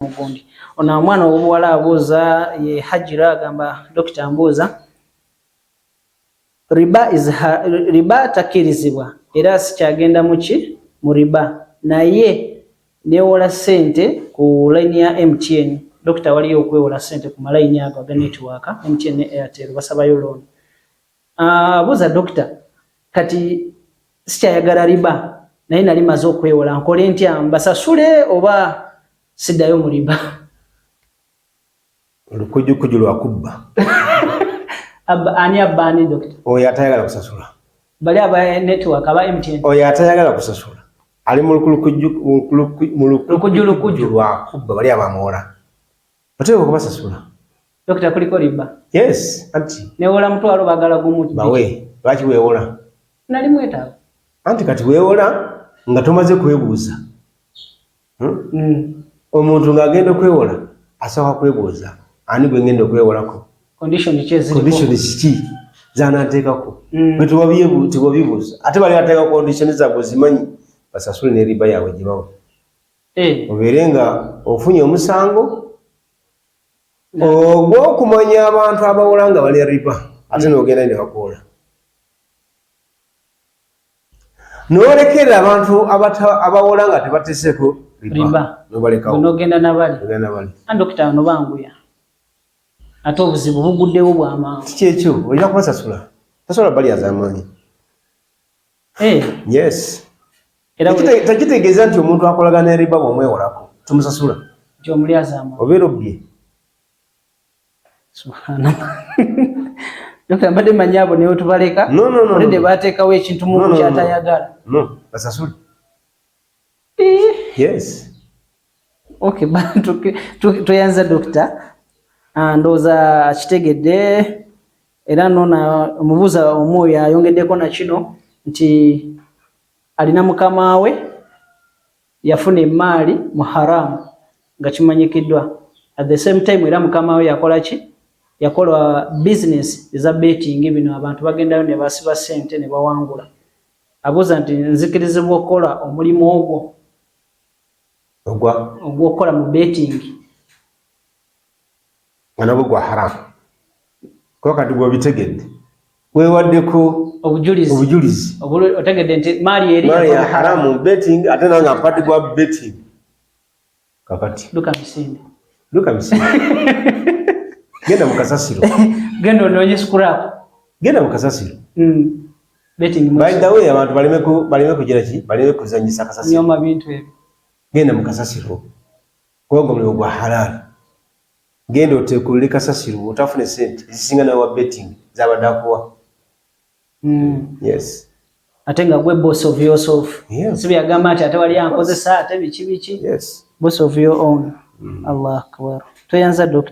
mugundi ono omwana obuwala abuuza ye Hajira agamba Dr. Mbuuza riba takirizibwa era sikyagenda muki mu riba naye newola sente ku line ya MTN Dr. waliyo okwewola sente ku maline ago aga network MTN ne Airtel basabayo loan abuuza Dr. kati sikyayagala riba naye nali maze okwewola nkole ntya mbasasule oba sidayo mu riba olukujukuju lwakubba ani abani Dr. oyo atayagala kusasula bali aba network aba MTN oyo atayagala kusasula ali mu lukujukuju lwakubba bali abamuwola oteeka okubasasula Dr. kuliko riba yes anti newola mutwalo bagala gumuti bawe lwaki weewola nali mwetaaga anti kati weewola nga tomaze kwebuuza omuntu ng'agenda okwewola asooka kwebuuza ani gwe ngenda okwewolako condition kiki zanateekako tewabibuuza ate bali ateeka condition zaabwe zimanyi basasule ne riba yaabwe gye bawa obeere nga ofunye omusango ogw'okumanya abantu abawola nga balya riba ate n'ogenda ne bakoola n'olekera abantu abawola nga tebateeseko riba n'obalekawo n'ogenda nabali Dr. no banguya ate obuzibu buguddewo bw'amangu kiki ekyo olina kubasasula tasobola bali az'amaanyi yes tekitegeeza nti omuntu akolagana riba bw'omwewolako tomusasula gy'omuli az'amaanyi obeera obbye subhanallah Dr. mbadde manya abo newe tubaleka olede bateekawo ekintu mu kyatayagala basasule yes okay tuyanza Dr. Ndooza akitegedde era nona omubuuza omwoyo ayongeddeko na kino nti alina mukama we yafuna emaali mu haramu nga kimanyikiddwa at the same time era mukama we yakola ki yakola business eza betting bino abantu bagendayo ne basiba sente ne bawangula abuuza nti nzikirizibwa okukola omulimu ogwo ogw'okukola mu betting nabwo gwa haramu ko kati bw'obitegedde weewaddeko obujulizi otegedde nti maali ya haramu betting ate nanga mpati gwa betting kakati luka misinde genda mu kasasiro genda onoonye scrap genda mu kasasiro betting by the way abantu baleme kugira ki baleme kuzanyisa kasasiro nyoma bintu ebyo genda mu kasasiro kuba omulimu gwa halali genda oteekulire kasasiro otafune sente ezisinga nawa betting zabadde akuwa yes ate nga gwe boss of yourself yes. Sibi yagamba nti ate wali ankozesa ate biki yes. Boss of your own Allah akbar toyanza Dr.